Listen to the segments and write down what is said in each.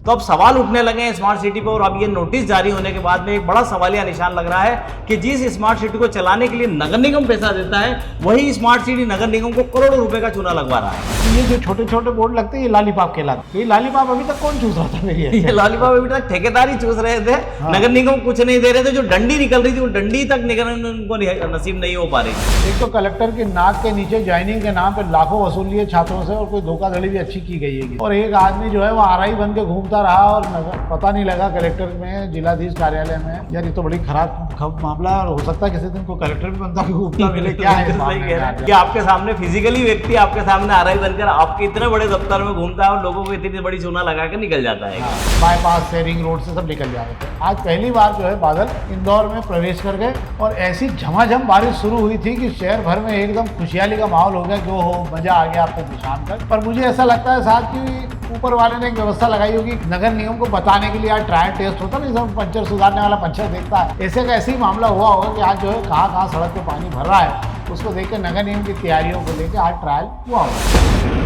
तो अब सवाल उठने लगे हैं स्मार्ट सिटी पर, और अब ये नोटिस जारी होने के बाद में एक बड़ा सवालिया निशान लग रहा है कि जिस स्मार्ट सिटी को चलाने के लिए नगर निगम पैसा देता है, वही स्मार्ट सिटी नगर निगम को करोड़ों रुपए का चूना लगवा रहा है। ये जो छोटे छोटे बोर्ड लगते हैं ये लॉलीपॉप कहलाते हैं। ये लॉलीपॉप अभी तक कौन चूस रहा था मेरी? ये लॉलीपॉप अभी तक ठेकेदार ही चूस रहे थे। हाँ। नगर निगम कुछ नहीं दे रहे थे, जो डंडी निकल रही थी वो डंडी तक नगर निगम को नसीब नहीं हो पा रही। एक तो कलेक्टर की नाक के नीचे ज्वाइनिंग के नाम पे लाखों वसूल लिए छात्रों से, और कोई धोखाधड़ी भी अच्छी की गई है। और एक आदमी जो है वो आरआई बन के घूमता रहा और पता नहीं लगा कलेक्टर में, जिलाधीश कार्यालय में। यार ये तो बड़ी खराब मामला, और हो सकता है किसी दिन को कलेक्टर भी बनता घूमता मिले। क्या है कि आपके सामने फिजिकली व्यक्ति आपके सामने आरआई बनकर आपके इतने बड़े दफ्तर में घूमता है और लोगों को इतनी बड़ी चूना लगा के निकल जाता है। बाईपास से, रिंग रोड से सब निकल जा रहे थे। आज पहली बार जो है बादल इंदौर में प्रवेश कर गए, और ऐसी झमाझम बारिश शुरू हुई थी कि शहर भर में एकदम खुशहाली का माहौल हो गया। जो हो मजा आ गया आपको शाम तक। पर मुझे ऐसा लगता है साथ कि ऊपर वाले ने एक व्यवस्था लगाई होगी नगर निगम को बताने के लिए। आज ट्रायल टेस्ट होता है ना, सब पंचर सुधारने वाला पंचर देखता है, ऐसे का ऐसे ही मामला हुआ होगा कि आज जो है कहाँ सड़क पे पानी भर रहा है, उसको देख कर नगर निगम की तैयारियों को लेकर आज ट्रायल हुआ होगा।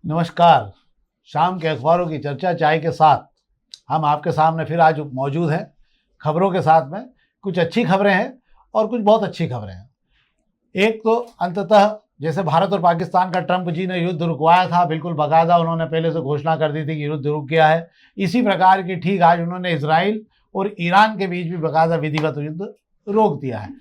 नमस्कार, शाम के अखबारों की चर्चा चाय के साथ हम आपके सामने फिर आज मौजूद हैं, खबरों के साथ में। कुछ अच्छी खबरें हैं और कुछ बहुत अच्छी खबरें हैं। एक तो अंततः जैसे भारत और पाकिस्तान का ट्रंप जी ने युद्ध रुकवाया था, बिल्कुल बाकायदा उन्होंने पहले से घोषणा कर दी थी कि युद्ध रुक गया है। इसी प्रकार की ठीक आज उन्होंने इजराइल और ईरान के बीच भी बाकायदा विधिवत युद्ध रोक दिया है।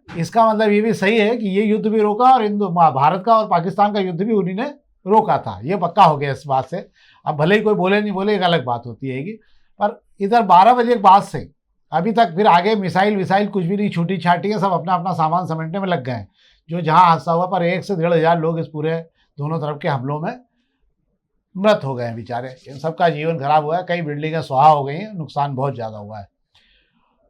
इसका मतलब ये भी सही है कि ये युद्ध भी रोका, और भारत का और पाकिस्तान का युद्ध भी उन्हीं ने रोका था। ये पक्का हो गया इस बात से। अब भले ही कोई बोले नहीं बोले, एक अलग बात होती है। पर इधर 12 बजे के बाद से अभी तक फिर आगे मिसाइल कुछ भी नहीं छूटी छाटी है, सब अपना अपना सामान समेटने में लग गए हैं। जो जहां हादसा हुआ पर 1 से 1,500 लोग इस पूरे दोनों तरफ के हमलों में मृत हो गए हैं बेचारे। इन सबका जीवन खराब हुआ है, कई बिल्डिंगें सुहा हो गई हैं, नुकसान बहुत ज़्यादा हुआ है।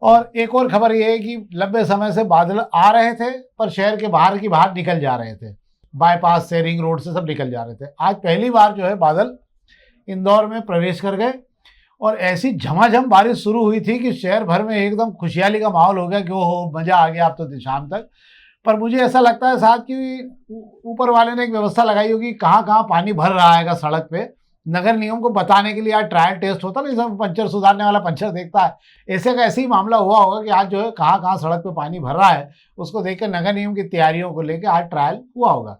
और एक और खबर ये है कि लंबे समय से बादल आ रहे थे पर शहर के बाहर निकल जा रहे थे, बाईपास से, रिंग रोड से सब निकल जा रहे थे। आज पहली बार जो है बादल इंदौर में प्रवेश कर गए, और ऐसी झमाझम बारिश शुरू हुई थी कि शहर भर में एकदम खुशहाली का माहौल हो गया कि हो मजा आ गया अब तो शाम तक। पर मुझे ऐसा लगता है साथ कि ऊपर वाले ने एक व्यवस्था लगाई होगी कहाँ पानी भर रहा है सड़क पे। नगर निगम को बताने के लिए आज ट्रायल टेस्ट होता है ना, सब पंचर सुधारने वाला पंचर देखता है, ऐसे का ऐसे ही मामला हुआ होगा कि आज जो है कहाँ सड़क पे पानी भर रहा है, उसको देख कर नगर निगम की तैयारियों को लेकर आज ट्रायल हुआ होगा।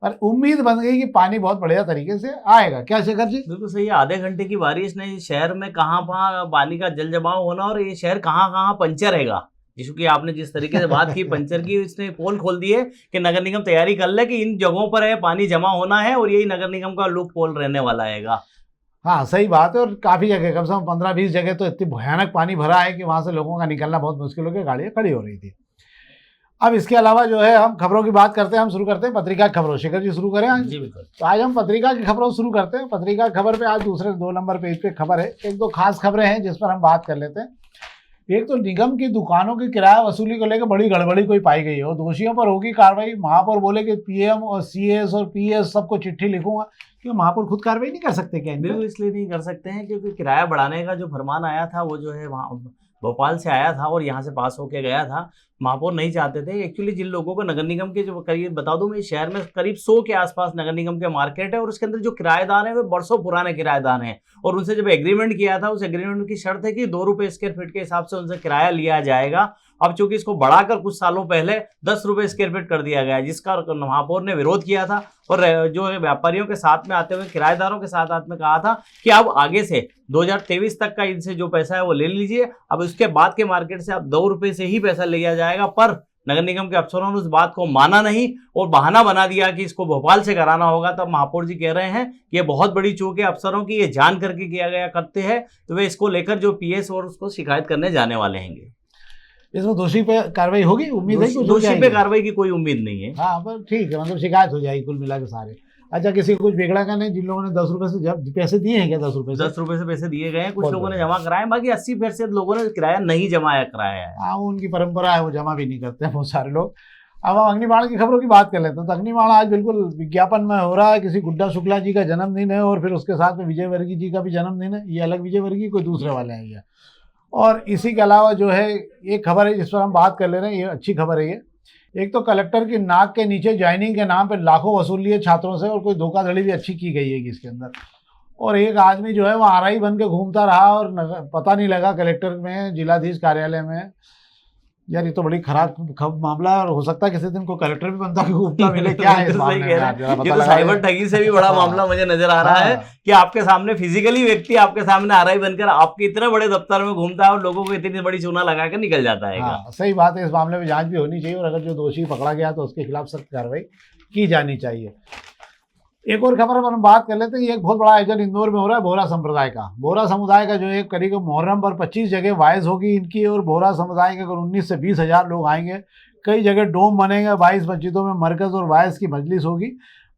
पर उम्मीद बन गई कि पानी बहुत बढ़िया तरीके से आएगा। क्या शेखर जी? बिल्कुल सही है। आधे घंटे की बारिश ने शहर में कहाँ पानी का जल जमाव होना, और ये शहर कहाँ पंचर रहेगा। क्योंकि आपने जिस तरीके से बात की पंचर की, इसने पोल खोल दिए कि नगर निगम तैयारी कर ले कि इन जगहों पर है पानी जमा होना है, और यही नगर निगम का लूप पोल रहने वाला हैगा। हाँ सही बात है। और काफ़ी जगह, कम से कम 15-20 जगह तो इतनी भयानक पानी भरा है कि वहाँ से लोगों का निकलना बहुत मुश्किल हो गया, गाड़ियाँ खड़ी हो रही थी। अब इसके अलावा जो है हम खबरों की बात करते हैं, हम शुरू करते हैं पत्रिका की खबरों। शेखर जी शुरू करें आज? जी बिल्कुल। तो आज हम पत्रिका की खबरों शुरू करते हैं। पत्रिका की खबर पे आज दूसरे 2 नंबर पेज पे खबर है। 1-2 खास खबरें हैं जिस पर हम बात कर लेते हैं। एक तो निगम की दुकानों की किराया वसूली को लेकर बड़ी गड़बड़ी कोई पाई गई है, और दोषियों पर होगी कार्रवाई। महापौर बोले कि पीएम और सीएस और पीएस सबको चिट्ठी लिखूंगा। क्यों महापौर खुद कार्रवाई नहीं कर सकते क्या? बिल्कुल इसलिए नहीं कर सकते हैं क्योंकि किराया बढ़ाने का जो फरमान आया था वो जो है वहाँ भोपाल से आया था और यहाँ से पास होके गया था। महापौर नहीं चाहते थे एक्चुअली। जिन लोगों को नगर निगम के जो करीब बता दूं मैं, शहर में करीब 100 के आसपास नगर निगम के मार्केट है, और उसके अंदर जो किराएदार हैं वे बरसों पुराने किराएदार हैं। और उनसे जब एग्रीमेंट किया था, उस एग्रीमेंट की शर्त है कि 2 रुपये स्क्वायर फीट के हिसाब से उनसे किराया लिया जाएगा। अब चूंकि इसको बढ़ाकर कुछ सालों पहले 10 रुपये स्क्वायर फीट कर दिया गया, जिसका महापौर ने विरोध किया था, और जो व्यापारियों के साथ में आते हुए किराएदारों के साथ में कहा था कि अब आगे से 2023 तक का इनसे जो पैसा है वो ले लीजिए। अब उसके बाद के मार्केट से अब 2 रुपये से ही पैसा लिया जाएगा। पर नगर निगम के अफसरों ने उस बात को माना नहीं और बहाना बना दिया कि इसको भोपाल से कराना होगा। तब महापौर जी कह रहे हैं कि ये बहुत बड़ी चूक है अफसरों की, ये जान करके किया गया करते हैं, तो वे इसको लेकर जो पीएस और उसको शिकायत करने जाने वाले हैं। इसमें दोषी पे कार्रवाई होगी? उम्मीद है कि दोषी पे कार्रवाई की कोई उम्मीद नहीं है। हाँ पर ठीक है, मतलब शिकायत हो जाएगी कुल मिला के सारे। अच्छा, किसी को कुछ बिगड़ा का नहीं? जिन लोगों ने 10 रुपए से पैसे दिए हैं क्या? 10 रुपए से पैसे दिए गए हैं। कुछ लोगों ने जमा कराए, बाकी 80% लोगों ने किराया नहीं जमा कराया है। हाँ, उनकी परंपरा है, वो जमा भी नहीं करते हैं बहुत सारे लोग। अब हम अग्निबाण की खबरों की बात कर लेते हैं। तो अग्निबाण आज बिल्कुल विज्ञापन में हो रहा है, किसी गुड्डा शुक्ला जी का जन्मदिन है और फिर उसके साथ में विजय वर्गीय जी का भी जन्मदिन है। ये अलग विजय वर्गीय, कोई दूसरे वाले हैं ये। और इसी के अलावा जो है एक खबर है जिस पर हम बात कर ले रहे हैं, ये अच्छी खबर है ये। एक तो कलेक्टर की नाक के नीचे ज्वाइनिंग के नाम पर लाखों वसूल लिए छात्रों से और कोई धोखाधड़ी भी अच्छी की गई है इसके अंदर। और एक आदमी जो है वो आरआई बन के घूमता रहा और पता नहीं लगा कलेक्टर में, जिलाधीश कार्यालय में। यार ये तो बड़ी खराब मामला है और हो सकता है किसी दिन को कलेक्टर भी बनता है, घूमता मिले। क्या है इस मामले में? ये तो साइबर ठगी से भी बड़ा मामला मुझे नजर आ रहा है कि आपके सामने फिजिकली व्यक्ति आपके सामने आरआई बनकर आपके इतने बड़े दफ्तर में घूमता है और लोगों को इतनी बड़ी चूना लगाकर निकल जाता है। हाँ, सही बात है। इस मामले में जांच भी होनी चाहिए और अगर जो दोषी पकड़ा गया तो उसके खिलाफ सख्त कार्रवाई की जानी चाहिए। एक और खबर पर हम बात कर लेते हैं। ये एक बहुत बड़ा आयोजन इंदौर में हो रहा है बोहरा संप्रदाय का। बोहरा समुदाय का जो है करीब मुहर्रम पर 25 जगह वाइज होगी इनकी और बोहरा समुदाय के 19 से 20 हज़ार लोग आएंगे। कई जगह डोम बनेंगे, 22 मस्जिदों में मरकज़ और वाइज की मजलिस होगी।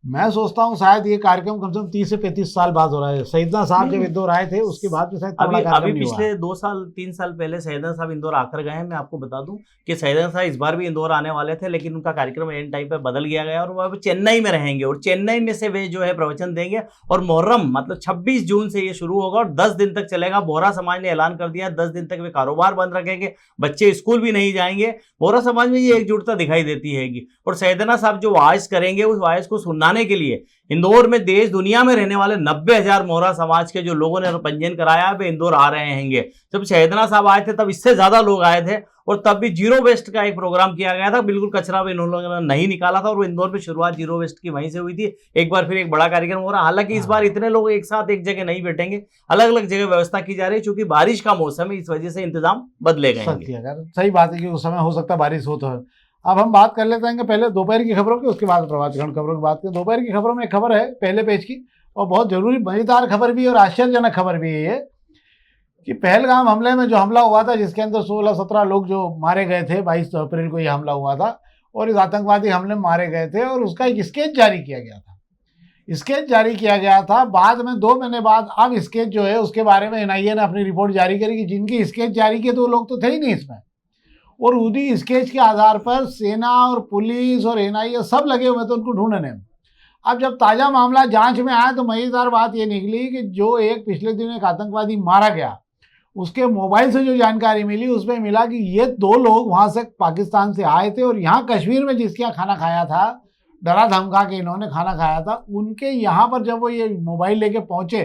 मैं सोचता हूँ शायद ये कार्यक्रम कम से कम 30 से 35 साल बाद हो रहा है। सैयदना साहब जब इंदौर आए थे उसके बाद में शायद अभी पिछले 2-3 साल पहले सैयदना साहब इंदौर आकर गए हैं। मैं आपको बता दूं कि सैयदना साहब इस बार भी इंदौर आने वाले थे, लेकिन उनका कार्यक्रम एंड टाइम पे बदल गया गया और वो अब चेन्नई में रहेंगे और चेन्नई में से वे जो है प्रवचन देंगे। और मुहर्रम मतलब 26 जून से ये शुरू होगा और 10 दिन तक चलेगा। बोहरा समाज ने ऐलान कर दिया 10 दिन तक वे कारोबार बंद रखेंगे, बच्चे स्कूल भी नहीं जाएंगे। बोहरा समाज में ये एकजुटता दिखाई देती है। और सैयदना साहब जो वाइज करेंगे उस वाइज को सुनाने के लिए इंदौर में देश दुनिया में रहने वाले 90,000 मोहरा समाज के जो लोगों ने पंजीयन कराया वे इंदौर आ रहे हैं। जब सैयदना साहब आए थे तब इससे ज्यादा लोग आए थे और तब भी जीरो वेस्ट का एक प्रोग्राम किया गया था। बिल्कुल कचरा भी इन्होंने नहीं निकाला था और इंदौर में शुरुआत जीरो वेस्ट की वहीं से हुई थी। एक बार फिर एक बड़ा कार्यक्रम हो रहा है। हालांकि इस बार इतने लोग एक साथ एक जगह नहीं बैठेंगे, अलग अलग जगह व्यवस्था की जा रही है क्योंकि बारिश का मौसम है, इस वजह से इंतजाम बदले गए। सही बात है कि उस समय हो सकता है बारिश हो। तो अब हम बात कर लेते हैं पहले दोपहर की खबरों की, उसके बाद प्रभात खंड खबरों की बात करें। दोपहर की खबरों में एक खबर है पहले पेज की और बहुत जरूरी मजेदार खबर भी और आश्चर्यजनक खबर भी है ये कि पहलगाम हमले में जो हमला हुआ था जिसके अंदर 16-17 लोग जो मारे गए थे, 22 अप्रैल को ये हमला हुआ था और इस आतंकवादी हमले में मारे गए थे और उसका एक स्केच जारी किया गया था। स्केच जारी किया गया था, बाद में 2 महीने बाद अब स्केच जो है उसके बारे में एनआईए ने अपनी रिपोर्ट जारी करी कि जिनकी स्केच जारी किए तो वो लोग तो थे ही नहीं इसमें। और उन्हीं स्केच के आधार पर सेना और पुलिस और एनआईए सब लगे हुए थे उनको ढूंढने में। अब जब ताज़ा मामला जांच में आया तो मजेदार बात ये निकली कि जो एक पिछले दिन एक आतंकवादी मारा गया उसके मोबाइल से जो जानकारी मिली उसमें मिला कि ये 2 लोग वहाँ से पाकिस्तान से आए थे और यहाँ कश्मीर में जिसके यहाँ खाना खाया था, डरा धमका के इन्होंने खाना खाया था, उनके यहाँ पर जब वो ये मोबाइल लेके पहुँचे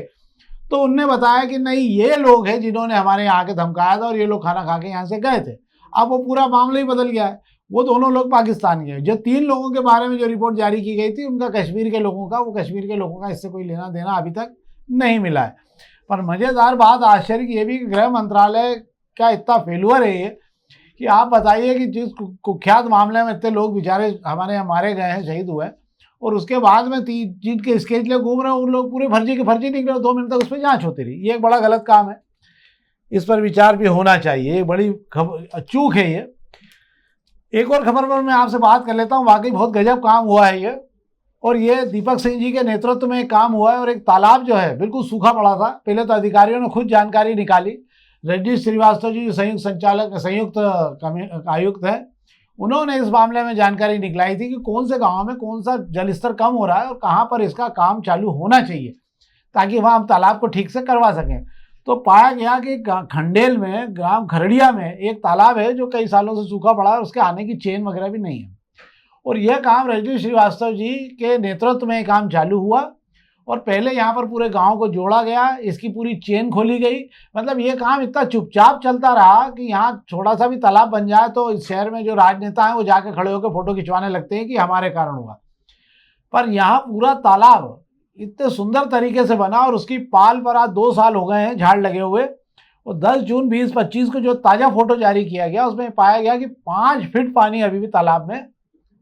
तो उनने बताया कि नहीं ये लोग हैं जिन्होंने हमारे यहाँ आके धमकाया था और ये लोग खाना खा के यहाँ से गए थे। अब वो पूरा मामला ही बदल गया है। वो दोनों लोग पाकिस्तान के, जो 3 लोगों के बारे में जो रिपोर्ट जारी की गई थी उनका कश्मीर के लोगों का, वो कश्मीर के लोगों का इससे कोई लेना देना अभी तक नहीं मिला है। पर मज़ेदार बात आश्चर्य की ये भी कि गृह मंत्रालय का इतना फेलुअर है ये कि आप बताइए कि जिस कुख्यात मामले में इतने लोग बेचारे हमारे यहाँ मारे गए हैं, शहीद हुए, और उसके बाद में जिनके स्केच ले घूम रहे हैं उन लोग पूरे फर्जी के फर्जी निकले और 2 मिनट तक उस पर जाँच होती रही। ये एक बड़ा गलत काम है, इस पर विचार भी होना चाहिए। बड़ी चूक है ये। एक और खबर पर मैं आपसे बात कर लेता हूँ। वाकई बहुत गजब काम हुआ है ये, और ये दीपक सिंह जी के नेतृत्व में काम हुआ है। और एक तालाब जो है बिल्कुल सूखा पड़ा था, पहले तो अधिकारियों ने खुद जानकारी निकाली। रजनीश श्रीवास्तव जी संयुक्त आयुक्त हैं, उन्होंने इस मामले में जानकारी निकलाई थी कि कौन से गाँव में कौन सा जल स्तर कम हो रहा है और कहाँ पर इसका काम चालू होना चाहिए ताकि वहाँ हम तालाब को ठीक से करवा सकें। तो पाया गया कि खंडेल में, ग्राम खरड़िया में एक तालाब है जो कई सालों से सूखा पड़ा है और उसके आने की चेन वगैरह भी नहीं है। और यह काम रजनीश श्रीवास्तव जी के नेतृत्व में काम चालू हुआ और पहले यहाँ पर पूरे गांव को जोड़ा गया, इसकी पूरी चेन खोली गई। मतलब ये काम इतना चुपचाप चलता रहा कि यहाँ छोटा सा भी तालाब बन जाए तो इस शहर में जो राजनेता हैं वो जाके खड़े होकर फोटो खिंचवाने लगते हैं कि हमारे कारण हुआ। पर यहाँ पूरा तालाब इतने सुंदर तरीके से बना और उसकी पाल पर आज 2 साल हो गए हैं झाड़ लगे हुए। और 10 जून 2025 को जो ताज़ा फोटो जारी किया गया उसमें पाया गया कि 5 फीट पानी अभी भी तालाब में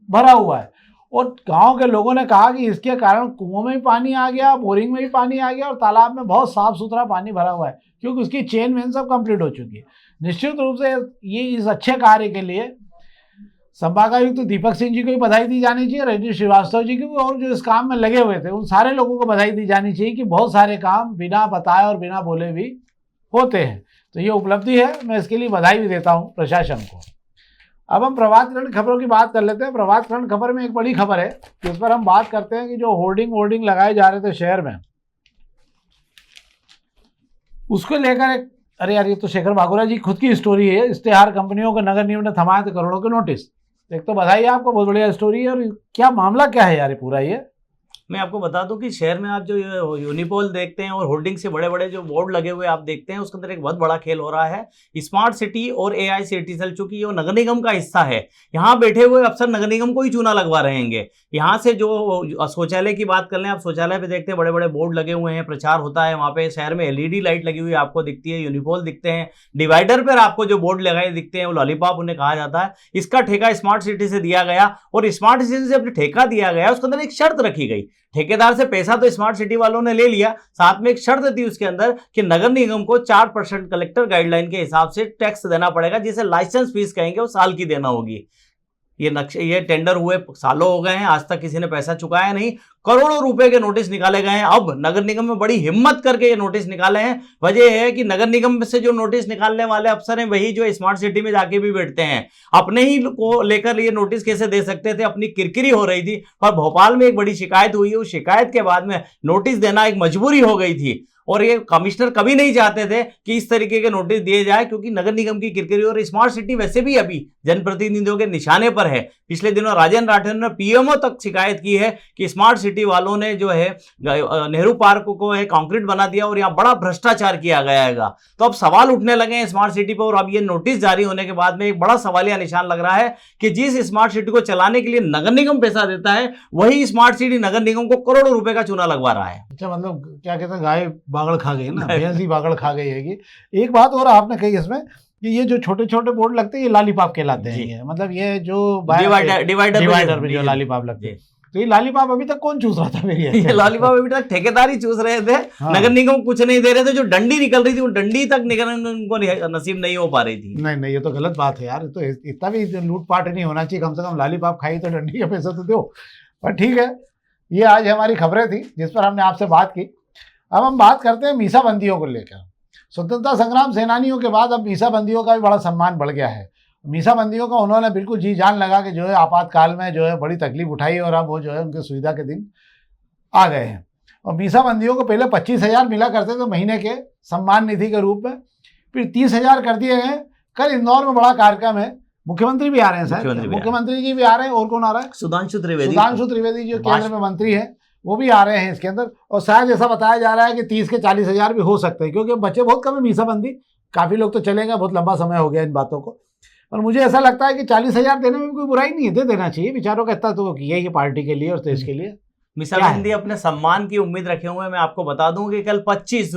भरा हुआ है। और गांव के लोगों ने कहा कि इसके कारण कुओं में भी पानी आ गया, बोरिंग में भी पानी आ गया और तालाब में बहुत साफ सुथरा पानी भरा हुआ है क्योंकि उसकी चेन वेन सब कंप्लीट हो चुकी है। निश्चित रूप से ये इस अच्छे कार्य के लिए संभागायुक्त तो दीपक सिंह जी को भी बधाई दी जानी चाहिए, रजनीश श्रीवास्तव जी की, और जो इस काम में लगे हुए थे उन सारे लोगों को बधाई दी जानी चाहिए कि बहुत सारे काम बिना बताए और बिना बोले भी होते हैं। तो ये उपलब्धि है, मैं इसके लिए बधाई भी देता हूँ प्रशासन को। अब हम प्रभात खंड खबरों की बात कर लेते हैं। प्रभात खंड खबर में एक बड़ी खबर है, जिस पर हम बात करते हैं कि जो होर्डिंग लगाए जा रहे थे शहर में, उसको लेकर एक, अरे यार ये तो शेखर भागोरा जी खुद की स्टोरी है। इश्तेहार कंपनियों को नगर निगम ने थमाए थे करोड़ों के नोटिस। एक तो बधाई आपको, बहुत बढ़िया स्टोरी है। और क्या मामला क्या है यार ये पूरा? ये मैं आपको बता दूं कि शहर में आप जो यूनिपोल देखते हैं और होर्डिंग से बड़े बड़े जो बोर्ड लगे हुए आप देखते हैं, उसके अंदर एक बहुत बड़ा खेल हो रहा है स्मार्ट सिटी और एआई सिटी सेल। चूंकि ये नगर निगम का हिस्सा है, यहाँ बैठे हुए अफसर नगर निगम को ही चूना लगवा रहेंगे। यहाँ से जो शौचालय की बात कर लें, आप शौचालय पे देखते हैं बड़े बड़े बोर्ड लगे हुए हैं, प्रचार होता है वहाँ पे। शहर में एलईडी लाइट लगी हुई आपको दिखती है, यूनिपोल दिखते हैं, डिवाइडर पर आपको जो बोर्ड लगाए दिखते हैं वो लॉलीपॉप उन्हें कहा जाता है। इसका ठेका स्मार्ट सिटी से दिया गया, और स्मार्ट सिटी से अपने ठेका दिया गया, उसके अंदर एक शर्त रखी गई। ठेकेदार से पैसा तो स्मार्ट सिटी वालों ने ले लिया, साथ में एक शर्त थी उसके अंदर कि नगर निगम को 4% कलेक्टर गाइडलाइन के हिसाब से टैक्स देना पड़ेगा, जिसे लाइसेंस फीस कहेंगे, वो साल की देना होगी। ये टेंडर हुए सालों हो गए हैं, आज तक किसी ने पैसा चुकाया नहीं। करोड़ों रुपए के नोटिस निकाले गए हैं। अब नगर निगम में बड़ी हिम्मत करके ये नोटिस निकाले हैं। वजह है कि नगर निगम से जो नोटिस निकालने वाले अफसर हैं, वही जो स्मार्ट सिटी में जाके भी बैठते हैं। अपने ही को लेकर ये नोटिस कैसे दे सकते थे, अपनी किरकिरी हो रही थी। पर भोपाल में एक बड़ी शिकायत हुई है, उस शिकायत के बाद में नोटिस देना एक मजबूरी हो गई थी। और ये कमिश्नर कभी नहीं चाहते थे कि इस तरीके के नोटिस दिए जाए, क्योंकि नगर निगम की किरकिरी और स्मार्ट सिटी वैसे भी अभी जनप्रतिनिधियों के निशाने पर है। पिछले दिनों राजेंद्र राठौर ने पीएमओ तक शिकायत की है कि स्मार्ट सिटी वालों ने जो है नेहरू पार्क को है कंक्रीट बना दिया और यहाँ बड़ा भ्रष्टाचार किया गया है। तो अब सवाल उठने लगे हैं स्मार्ट सिटी पर। और अब ये नोटिस जारी होने के बाद में एक बड़ा सवालिया निशान लग रहा है कि जिस स्मार्ट सिटी को चलाने के लिए नगर निगम पैसा देता है, वही स्मार्ट सिटी नगर निगम को करोड़ों रुपए का चूना लगवा रहा है। अच्छा, मतलब क्या कहते हैं, गाय बागड़ खा गई ना, भैंस ही बागड़ खा गई है कि। एक बात और आपने कही इसमें कि ये जो छोटे छोटे बोर्ड लगते हैं ये लॉलीपॉप कहलाते हैं। ये मतलब ये जो डिवाइडर पे जो लॉलीपॉप लगते हैं, तो ये लॉलीपॉप अभी तक कौन चूस रहा था मेरी? ये लॉलीपॉप अभी तक ठेकेदार ही चूस रहे थे। हाँ। नगर निगम कुछ नहीं दे रहे थे। जो डंडी निकल रही थी, वो डंडी तक नगर निगम को नसीब नहीं हो पा रही थी। नहीं, ये तो गलत बात है यार। तो इतना भी लूटपाट नहीं होना चाहिए। कम से कम लॉलीपॉप खाई तो डंडी का पैसा तो दो। पर ठीक है, ये आज हमारी खबरें थी जिस पर हमने आपसे बात की। अब हम बात करते हैं मीसाबंदियों को लेकर। स्वतंत्रता संग्राम सेनानियों के बाद अब मीसाबंदियों का भी बड़ा सम्मान बढ़ गया है। मीसाबंदियों का उन्होंने बिल्कुल जी जान लगा के जो है आपातकाल में जो है बड़ी तकलीफ उठाई, और अब वो जो है उनके सुविधा के दिन आ गए हैं। और मीसाबंदियों को पहले 25,000 मिला करते थे महीने के सम्मान निधि के रूप में, फिर 30,000 कर दिए गए। कल इंदौर में बड़ा कार्यक्रम है, मुख्यमंत्री भी आ रहे हैं सर, मुख्यमंत्री जी भी आ रहे हैं। और कौन आ रहा है? सुधांशु त्रिवेदी जो केंद्र में मंत्री है, वो भी आ रहे हैं इसके अंदर। और शायद ऐसा बताया जा रहा है कि 30 के 40,000 भी हो सकते हैं, क्योंकि बच्चे बहुत कम है मीसाबंदी। काफ़ी लोग तो चलेंगे, बहुत लंबा समय हो गया इन बातों को। और मुझे ऐसा लगता है कि 40,000 देने में कोई बुराई नहीं है, दे देना चाहिए। बेचारों का इतना तो किया ही पार्टी के लिए और देश के लिए। मीसाबंदी अपने सम्मान की उम्मीद रखे हुए हैं। मैं आपको बता दूं कि कल 25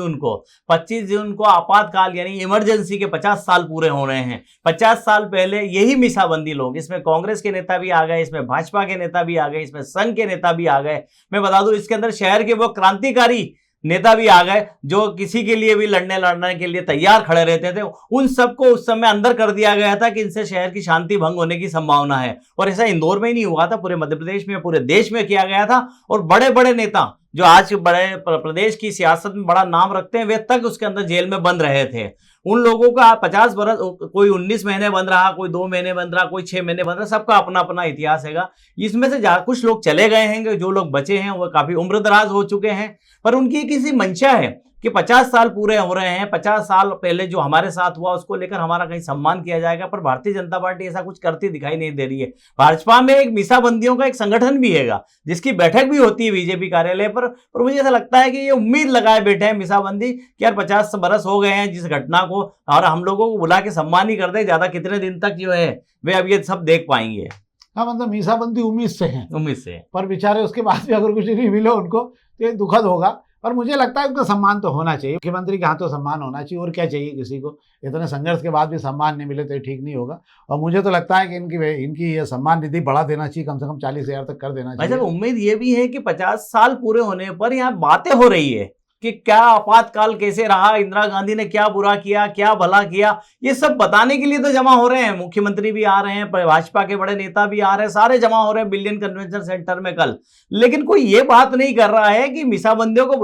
जून को आपातकाल यानी इमरजेंसी के 50 साल पूरे हो रहे हैं। 50 साल पहले यही मीसाबंदी लोग, इसमें कांग्रेस के नेता भी आ गए, इसमें भाजपा के नेता भी आ गए, इसमें संघ के नेता भी आ गए। मैं बता दूं इसके अंदर शहर के वो क्रांतिकारी नेता भी आ गए जो किसी के लिए भी लड़ने के लिए तैयार खड़े रहते थे। उन सबको उस समय अंदर कर दिया गया था कि इनसे शहर की शांति भंग होने की संभावना है। और ऐसा इंदौर में ही नहीं हुआ था, पूरे मध्य प्रदेश में, पूरे देश में किया गया था। और बड़े बड़े नेता जो आज बड़े प्रदेश की सियासत में बड़ा नाम रखते हैं, वे तक उसके अंदर जेल में बंद रहे थे। उन लोगों का 50 बरस, कोई 19 महीने बंद रहा, कोई 2 महीने बंद रहा, कोई 6 महीने बंद रहा, सबका अपना अपना इतिहास हैगा। इसमें से कुछ लोग चले गए हैं, जो लोग बचे हैं वो काफी उम्रदराज हो चुके हैं। पर उनकी किसी मंशा है कि 50 साल पूरे हो रहे हैं, 50 साल पहले जो हमारे साथ हुआ उसको लेकर हमारा कहीं सम्मान किया जाएगा। पर भारतीय जनता पार्टी ऐसा कुछ करती दिखाई नहीं दे रही है। भाजपा में एक मीसाबंदियों का एक संगठन भी हैगा, जिसकी बैठक भी होती है बीजेपी कार्यालय पर मुझे ऐसा लगता है कि ये उम्मीद लगाए बैठे हैं मीसाबंदी कि यार 50 बरस हो गए हैं जिस घटना को, और हम लोगों को बुला के सम्मान ही कर दे, ज्यादा कितने दिन तक जो है वे अब ये सब देख पाएंगे। हाँ, मतलब मीसाबंदी उम्मीद से है, उम्मीद से। पर बेचारे उसके बाद भी अगर कुछ नहीं मिले उनको तो ये दुखद होगा। पर मुझे लगता है उनका सम्मान तो होना चाहिए, मुख्यमंत्री के हाथों सम्मान होना चाहिए। और क्या चाहिए किसी को? इतने संघर्ष के बाद भी सम्मान नहीं मिले तो ये ठीक नहीं होगा। और मुझे तो लगता है कि इनकी ये सम्मान निधि बढ़ा देना चाहिए, कम से कम 40,000 तक कर देना चाहिए। अच्छा, उम्मीद ये भी है कि 50 साल पूरे होने पर यहाँ बातें हो रही है कि क्या आपातकाल कैसे रहा, इंदिरा गांधी ने क्या बुरा किया, क्या भला किया, ये सब बताने के लिए तो जमा हो रहे हैं। मुख्यमंत्री भी आ रहे हैं, भाजपा के बड़े नेता भी आ रहे हैं, सारे जमा हो रहे हैं बिलियन कन्वेंशन सेंटर में कल। लेकिन कोई ये बात नहीं कर रहा है कि मीसाबंदियों को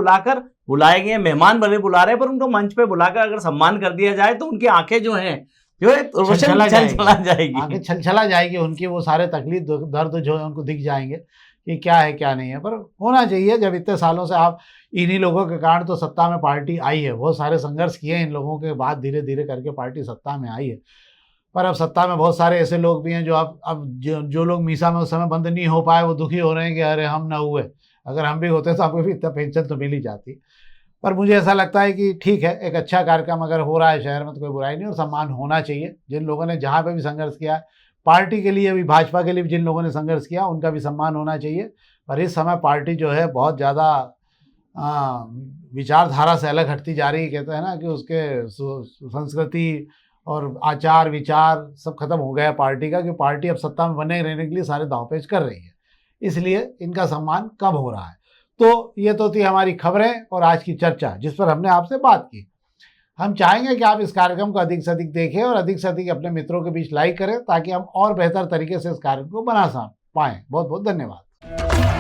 बुलाए गए मेहमान भले बुला रहे हैं, पर उनको मंच पे बुलाकर अगर सम्मान कर दिया जाए तो उनकी आंखें जो हैं जो है रोशन छलछला छलछला आंखें जाएगी। छलछला जाएगी, उनकी वो सारे तकलीफ दर्द जो है उनको दिख जाएंगे कि क्या है क्या नहीं है। पर होना चाहिए, जब इतने सालों से आप इन्हीं लोगों के कारण तो सत्ता में पार्टी आई है, बहुत सारे संघर्ष किए इन लोगों के बाद धीरे धीरे करके पार्टी सत्ता में आई है। पर अब सत्ता में बहुत सारे ऐसे लोग भी हैं जो अब जो लोग मीसा में उस समय बंद नहीं हो पाए वो दुखी हो रहे हैं कि अरे हम ना हुए, अगर हम भी होते तो आपको भी इतना पेंशन तो मिल ही जाती। पर मुझे ऐसा लगता है कि ठीक है, एक अच्छा कार्यक्रम अगर हो रहा है शहर में तो कोई बुराई नहीं, और सम्मान होना चाहिए। जिन लोगों ने जहाँ पे भी संघर्ष किया, पार्टी के लिए भी, भाजपा के लिए भी जिन लोगों ने संघर्ष किया उनका भी सम्मान होना चाहिए। पर इस समय पार्टी जो है बहुत ज़्यादा विचारधारा से अलग हटती जा रही है। कहते हैं ना कि उसके संस्कृति और आचार विचार सब खत्म हो गया है पार्टी का, कि पार्टी अब सत्ता में बने रहने के लिए सारे दांवपेच कर रही है, इसलिए इनका सम्मान कम हो रहा है। तो ये तो थी हमारी खबरें और आज की चर्चा जिस पर हमने आपसे बात की। हम चाहेंगे कि आप इस कार्यक्रम को अधिक से अधिक देखें और अधिक से अधिक अपने मित्रों के बीच लाइक करें, ताकि हम और बेहतर तरीके से इस कार्यक्रम को बना पाएँ। बहुत बहुत धन्यवाद।